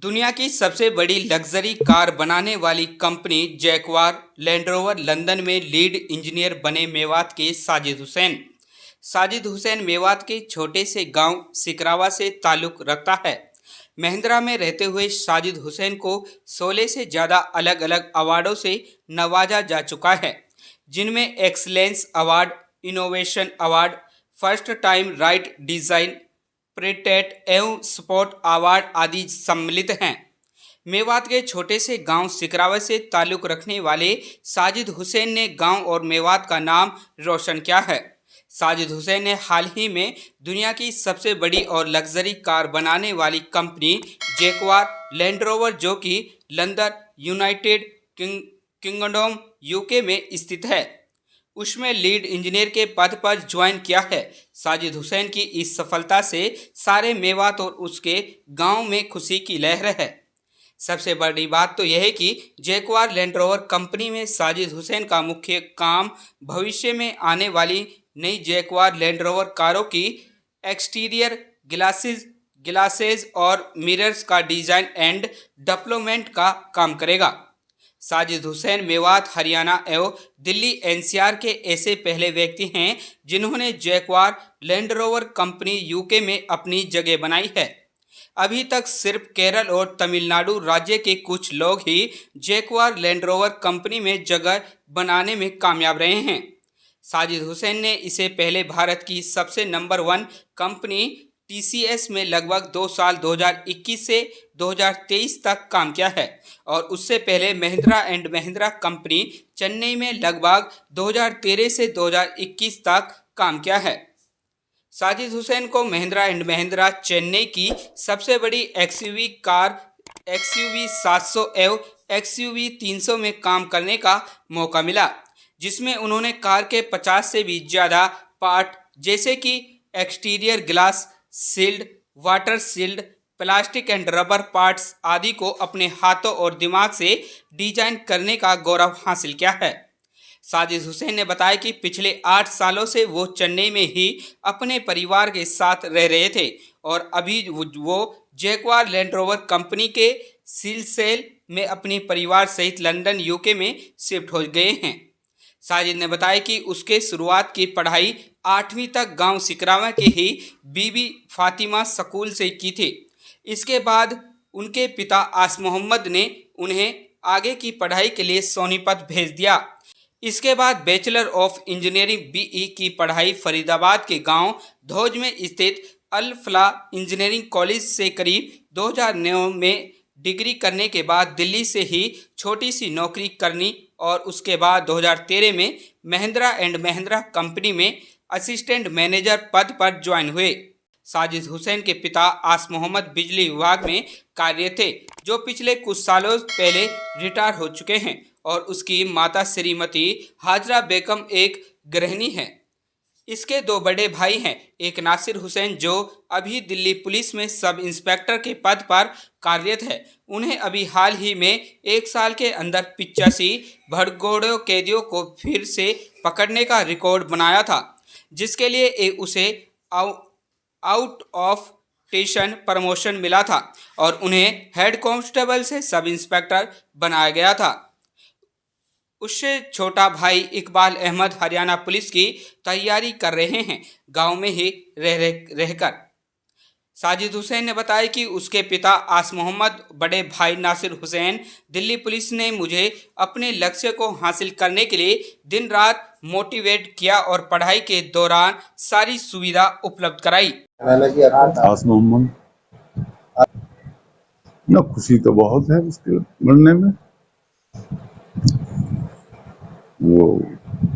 दुनिया की सबसे बड़ी लग्जरी कार बनाने वाली company Jaguar land rover London में लीड इंजीनियर बने मेवात के साजिद हुसैन। साजिद हुसैन मेवात के छोटे से गांव सिकरावा से ताल्लुक रखता है। महिंद्रा में रहते हुए साजिद हुसैन को 16 से ज़्यादा अलग अलग अवार्डों से नवाजा जा चुका है, जिनमें excellence award, innovation award, first time right design, प्रेटेट एवं स्पॉट अवार्ड आदि सम्मिलित हैं। मेवात के छोटे से गांव सिकरावा से ताल्लुक रखने वाले साजिद हुसैन ने गांव और मेवात का नाम रोशन किया है। साजिद हुसैन ने हाल ही में दुनिया की सबसे बड़ी और लग्जरी कार बनाने वाली कंपनी जैगवार लैंड रोवर, जो कि लंदन, यूनाइटेड किंगडम, यूके में स्थित है, उसमें लीड इंजीनियर के पद पर ज्वाइन किया है। साजिद हुसैन की इस सफलता से सारे मेवात और उसके गांव में खुशी की लहर है। सबसे बड़ी बात तो यह है कि जैगवार लैंड रोवर कंपनी में साजिद हुसैन का मुख्य काम भविष्य में आने वाली नई जैगवार लैंड रोवर कारों की एक्सटीरियर ग्लासेज और मिरर्स का डिजाइन एंड डेवलपमेंट का काम करेगा। साजिद हुसैन मेवात, हरियाणा एवं दिल्ली एनसीआर के ऐसे पहले व्यक्ति हैं जिन्होंने Jaguar land rover company UK में अपनी जगह बनाई है। अभी तक सिर्फ केरल और तमिलनाडु राज्य के कुछ लोग ही जैगवार लैंड रोवर कंपनी में जगह बनाने में कामयाब रहे हैं। साजिद हुसैन ने इससे पहले भारत की सबसे नंबर 1 कंपनी टीसीएस में लगभग 2 साल 2021 से 2023 तक काम किया है और उससे पहले महिंद्रा एंड महिंद्रा कंपनी चेन्नई में लगभग 2013 से 2021 तक काम किया है। साजिद हुसैन को महिंद्रा एंड महिंद्रा चेन्नई की सबसे बड़ी एक्सयूवी कार एक्सयूवी 700 एवं एक्सयूवी 300 में काम करने का मौका मिला, जिसमें उन्होंने कार के 50 से भी ज़्यादा पार्ट जैसे कि exterior glass shield, water shield, plastic and rubber parts आदि को अपने हाथों और दिमाग से डिजाइन करने का गौरव हासिल किया है। साजिद हुसैन ने बताया कि पिछले 8 सालों से वो चेन्नई में ही अपने परिवार के साथ रह रहे थे और अभी वो जैगवार लैंड रोवर कंपनी के सिलसिले में अपने परिवार सहित लंदन, यूके में शिफ्ट हो गए हैं। साजिद ने बताया कि उसके शुरुआत की पढ़ाई 8वीं तक गांव सिकरावा के ही बीबी फातिमा स्कूल से की थी। इसके बाद उनके पिता आस मोहम्मद ने उन्हें आगे की पढ़ाई के लिए सोनीपत भेज दिया। इसके बाद बैचलर ऑफ इंजीनियरिंग बीई की पढ़ाई फरीदाबाद के गांव धौज में स्थित अल फलाह इंजीनियरिंग कॉलेज से करीब 2009 में डिग्री करने के बाद दिल्ली से ही छोटी सी नौकरी करनी और उसके बाद 2013 में महिंद्रा एंड महिंद्रा कंपनी में असिस्टेंट मैनेजर पद पर ज्वाइन हुए। साजिद हुसैन के पिता आस मोहम्मद बिजली विभाग में कार्यरत थे, जो पिछले कुछ सालों पहले रिटायर हो चुके हैं, और उसकी माता श्रीमती हाजरा बेगम एक गृहिणी हैं। इसके 2 बड़े भाई हैं, एक नासिर हुसैन जो अभी दिल्ली पुलिस में सब इंस्पेक्टर के पद पर कार्यरत है। उन्हें अभी हाल ही में 1 साल के अंदर 85 भड़गोड़े कैदियों को फिर से पकड़ने का रिकॉर्ड बनाया था, जिसके लिए उसे आउट ऑफ स्टेशन प्रमोशन मिला था और उन्हें हेड कांस्टेबल से सब इंस्पेक्टर बनाया गया था। उससे छोटा भाई इकबाल अहमद हरियाणा पुलिस की तैयारी कर रहे हैं, गांव में ही रहकर। साजिद हुसैन ने बताया कि उसके पिता आस मोहम्मद, बड़े भाई नासिर हुसैन, दिल्ली पुलिस ने मुझे अपने लक्ष्य को हासिल करने के लिए दिन रात मोटिवेट किया और पढ़ाई के दौरान सारी सुविधा उपलब्ध कराई। आस मोहम्मद ना, खुशी तो बहुत है उसके बनने में। वो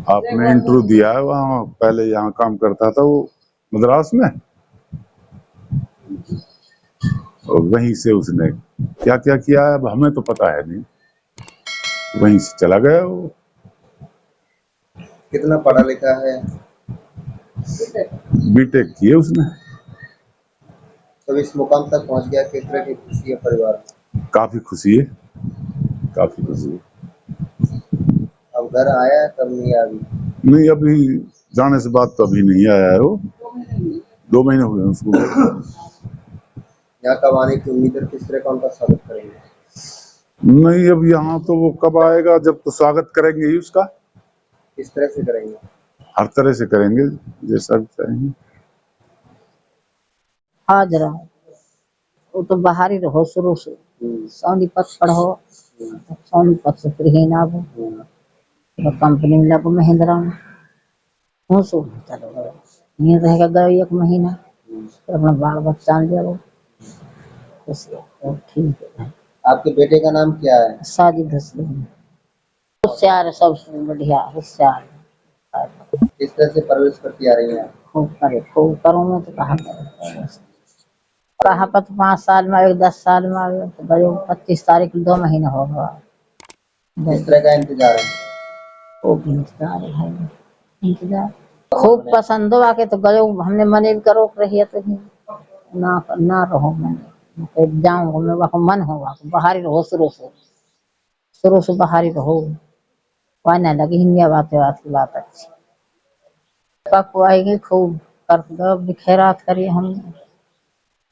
आपने इंटरव्यू दिया है, वहाँ पहले यहाँ काम करता था वो मद्रास में, और वहीं से उसने क्या क्या किया है अब हमें तो पता है नहीं, वहीं से चला गया वो। कितना पढ़ा लिखा है? बीटेक किए उसने। तब इस मुकाम तक पहुंच गया, किस तरह की खुशी है परिवार में? काफी खुशी है, काफी खुशी है। अब घर आया है तब नहीं? अभी नहीं, अभी जाने से बाद तो अभी नहीं आया है वो, 2 महीने हुए उसको। यहाँ कब आने की उम्मीद है, किस तरह का उनका स्वागत करेंगे? नहीं, अब यहाँ तो वो कब आएगा, जब तो स्वागत करेंगे ही उसका। किस तरह से करेंगे? हर तरह से करेंगे, जैसा भी चाहेंगे। हाजरा वो तो बाहर ही रहो शुरू से, सोनीपत पढ़ो, सोनीपत से फिर ही ना वो कंपनी में लगो महिंद्रा में हूँ सो चलो गए। यहीं रहेगा गए 1 महीना, फिर अपना बाल बच्चा ले वो तो ठीक है। आपके बेटे का नाम क्या है? साजिद हुसैन होशियार है, सबसे बढ़िया होशियार है। किस तरह से परवरिश करती आ रही हैं? खूब करो मैं तो कहा पर 5 साल में आए, 10 साल में आए तो गए 25 तारीख 2 महीना हो गया। किस तरह का इंतजार है? खूब इंतजार है भाई, इंतजार खूब पसंद हो आके तो गए। हमने मने भी करो रही तो ही ना रहो, मैंने जाऊंगा मैं वहाँ मन होगा बाहर ही रहो, शुरू से बाहर ही रहो, वह ना लगी हिंदी बात की बात अच्छी पकवाएगी खूब कर खैरात करिए। हम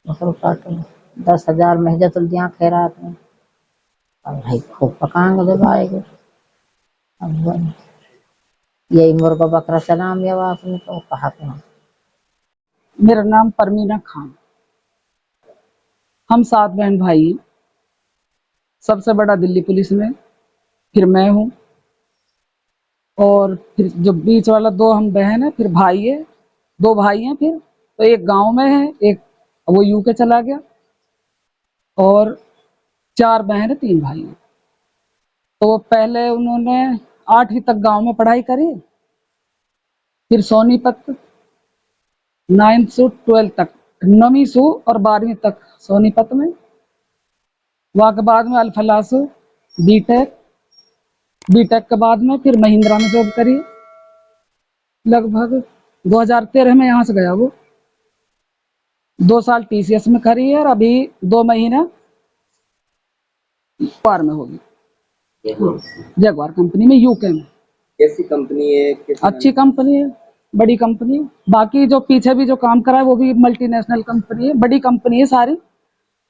10,000 महजतुल दिया खैरात में, और भाई खूब पकाएंगे जब आएंगे। अब यही मुर्गा बकरा चलाम या बात में तो कहा था। मेरा नाम परमीना खान। हम 7 बहन भाई हैं। सबसे बड़ा दिल्ली पुलिस में, फिर मैं हूँ, और फिर जो बीच वाला 2 हम बहन है, फिर भाई है, 2 भाई हैं। फिर तो एक गांव में है, एक वो यूके चला गया, और 4 बहन है, 3 भाई हैं। तो पहले उन्होंने 8वीं तक गांव में पढ़ाई करी, फिर सोनीपत 9th से 12th तक, 9वीं से और 12वीं तक सोनीपत में। वहाँ के बाद में अल्फलासु बीटेक के बाद में फिर महिंद्रा में जॉब करी। लगभग 2013 में यहाँ से गया वो, 2 साल टीसीएस में करी है, और अभी 2 महीना पार में होगी जगवार कंपनी में, यूके में। कैसी कंपनी है? अच्छी कंपनी है, बड़ी कंपनी है। बाकी जो पीछे भी जो काम करा है वो भी मल्टीनेशनल कंपनी है, बड़ी कंपनी है सारी,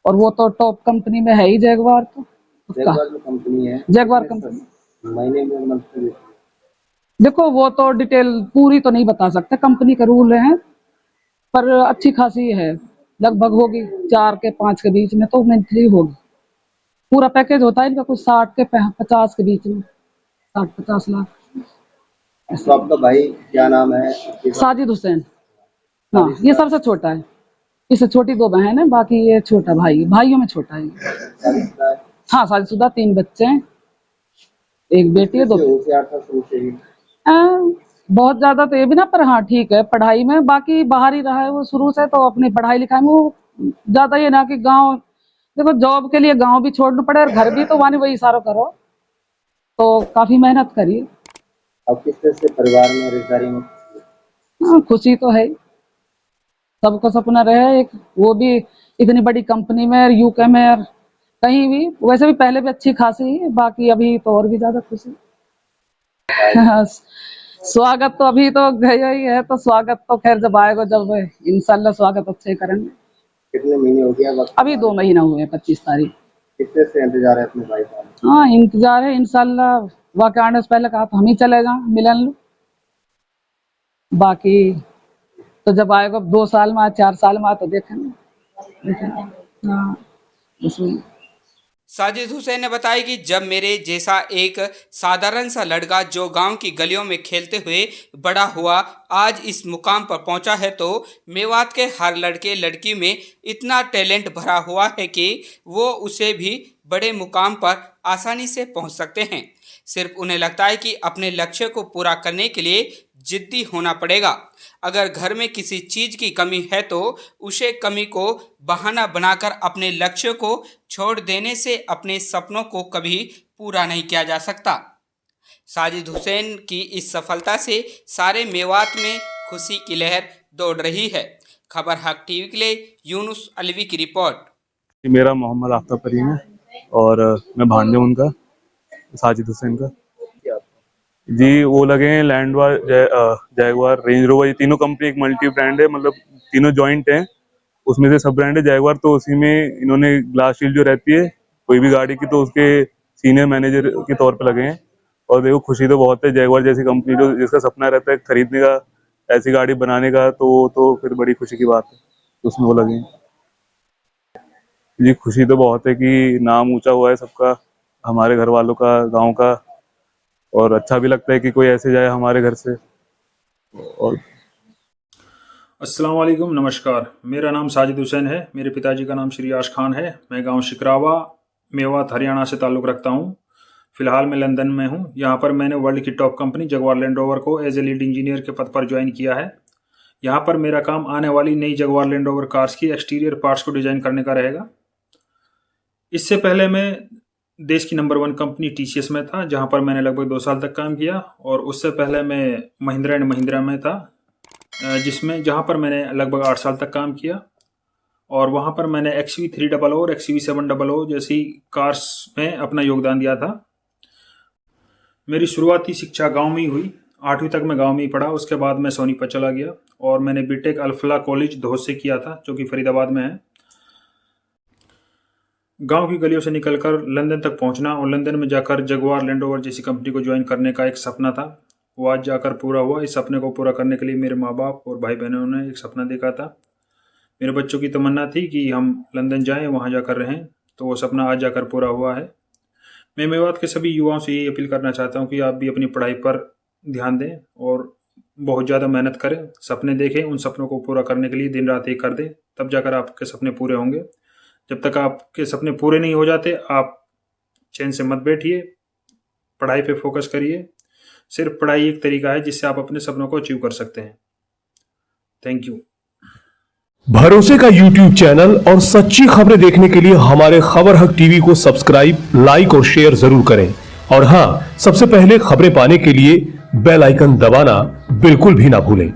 और वो तो टॉप कंपनी में है ही जगवार। तो जगवार जो कंपनी है, जगवार कंपनी महीने में मंथली? देखो वो तो डिटेल पूरी तो नहीं बता सकते, कंपनी का रूल है, पर अच्छी खासी है, लगभग होगी 4 के 5 के बीच में तो मंथली होगी। पूरा पैकेज होता है इनका कुछ 60 के 50 के बीच में, 60-50 लाख। तो आपका भाई क्या नाम है? साजिद हुसैन। हाँ, ये सबसे छोटा है, इससे छोटी 2 बहन है, बाकी ये छोटा भाई, भाइयों में छोटा है। हाँ, शादीशुदा, 3 बच्चे हैं, एक बेटी है, 2 होशियार था शुरू से ही? बहुत ज्यादा तो ये भी ना, पर हाँ ठीक है पढ़ाई में, बाकी बाहर ही रहा है वो शुरू से, तो अपनी पढ़ाई लिखाई में वो ज्यादा ये ना कि गांव, देखो जॉब के लिए गांव भी छोड़ना पड़े और घर भी, तो वानी वही सारा करो, तो काफी मेहनत करी। अब किस तरह से परिवार में, रिश्तेदारी में? हाँ, खुशी तो है, सबको सपना रहे एक, वो भी इतनी बड़ी कंपनी में, यूके में, और कहीं भी, वैसे भी पहले भी अच्छी खासी है, बाकी अभी तो और भी ज्यादा खुशी। स्वागत तो अभी तो गया ही है, तो स्वागत तो खैर जब आएगा, जब इंशाल्लाह स्वागत अच्छे करेंगे। कितने महीने हो गया वक्त? अभी 2 महीना हुए हैं, 25 तारीख। कितने से इंतजार है अपने भाई का? हाँ, इंतजार है, इंशाल्लाह वाक़ आने से पहले कहा तो हम ही चले जाएं मिलन लो, बाकी तो जब आएगा 2 साल में, 4 साल में तो देखेंगे। हाँ, इसमें साजिद हुसैन ने बताया कि जब मेरे जैसा एक साधारण सा लड़का जो गांव की गलियों में खेलते हुए बड़ा हुआ आज इस मुकाम पर पहुंचा है, तो मेवात के हर लड़के लड़की में इतना टैलेंट भरा हुआ है कि वो उसे भी बड़े मुकाम पर आसानी से पहुंच सकते हैं। सिर्फ उन्हें लगता है कि अपने लक्ष्य को पूरा करने के लिए जिद्दी होना पड़ेगा। अगर घर में किसी चीज़ की कमी है तो उसे कमी को बहाना बनाकर अपने लक्ष्य को छोड़ देने से अपने सपनों को कभी पूरा नहीं किया जा सकता। साजिद हुसैन की इस सफलता से सारे मेवात में खुशी की लहर दौड़ रही है। खबर हक टीवी के लिए यूनुस अलवी की रिपोर्ट। मेरा मोहम्मद आफ्ताब करीम है और मैं भांजे उनका, साजिद हुसैन का जी। वो लगे हैं लैंडवार, जैगवार, रेंज रोवर, ये तीनों कंपनी एक मल्टी ब्रांड है, मतलब तीनों जॉइंट हैं। उसमें से सब ब्रांड है जैगवार, तो उसी में इन्होंने ग्लास शील्ड जो रहती है कोई भी गाड़ी की, तो उसके सीनियर मैनेजर के तौर पे लगे हैं। और देखो खुशी तो बहुत है, जैगवार जैसी कंपनी जो जिसका सपना रहता है खरीदने का, ऐसी गाड़ी बनाने का, तो फिर बड़ी खुशी की बात है, तो उसमें वो लगे हैं। जी खुशी तो बहुत है कि नाम ऊंचा हुआ है सबका, हमारे घर वालों का, गांव का, और अच्छा भी लगता है कि कोई ऐसे जाए हमारे घर से। और अस्सलाम वालेकुम, नमस्कार। मेरा नाम साजिद हुसैन है। मेरे पिताजी का नाम श्री आश खान है। मैं गांव शिकरावा, मेवात, हरियाणा से ताल्लुक़ रखता हूं। फ़िलहाल मैं लंदन में हूं। यहां पर मैंने वर्ल्ड की top company Jaguar land rover को एज ए लीड इंजीनियर के पद पर ज्वाइन किया है। यहां पर मेरा काम आने वाली नई जगुआर लैंड रोवर कार्स की एक्सटीरियर पार्ट्स को डिज़ाइन करने का रहेगा। इससे पहले मैं देश की नंबर 1 कंपनी TCS में था, जहां पर मैंने लगभग 2 साल तक काम किया। और उससे पहले मैं महिंद्रा एंड महिंद्रा में था, जहां पर मैंने लगभग 8 साल तक काम किया। और वहां पर मैंने XUV300 और XUV700 जैसी कार्स में अपना योगदान दिया था। मेरी शुरुआती शिक्षा गांव में ही हुई। 8वीं तक मैं गांव में ही पढ़ा। उसके बाद मैं सोनीपत चला गया और मैंने बीटेक अल्फला कॉलेज धौस से किया था, जो कि फरीदाबाद में है। गांव की गलियों से निकलकर लंदन तक पहुंचना और लंदन में जाकर जगुआर लैंड रोवर जैसी कंपनी को ज्वाइन करने का एक सपना था, वो आज जाकर पूरा हुआ। इस सपने को पूरा करने के लिए मेरे माँ बाप और भाई बहनों ने एक सपना देखा था। मेरे बच्चों की तमन्ना थी कि हम लंदन जाएं, वहां जाकर रहें, तो वो सपना आज जाकर पूरा हुआ है। मैं मेवात के सभी युवाओं से यही अपील करना चाहता हूं कि आप भी अपनी पढ़ाई पर ध्यान दें और बहुत ज़्यादा मेहनत करें, सपने देखें, उन सपनों को पूरा करने के लिए दिन रात एक कर दें, तब जाकर आपके सपने पूरे होंगे। जब तक आपके सपने पूरे नहीं हो जाते, आप चैन से मत बैठिए, पढ़ाई पे फोकस करिए। सिर्फ पढ़ाई एक तरीका है जिससे आप अपने सपनों को अचीव कर सकते हैं। Thank you. भरोसे का YouTube चैनल और सच्ची खबरें देखने के लिए हमारे खबर हक टीवी को सब्सक्राइब, लाइक और शेयर जरूर करें। और हां, सबसे पहले खबरें पाने के लिए बेल आइकन दबाना बिल्कुल भी ना भूलें।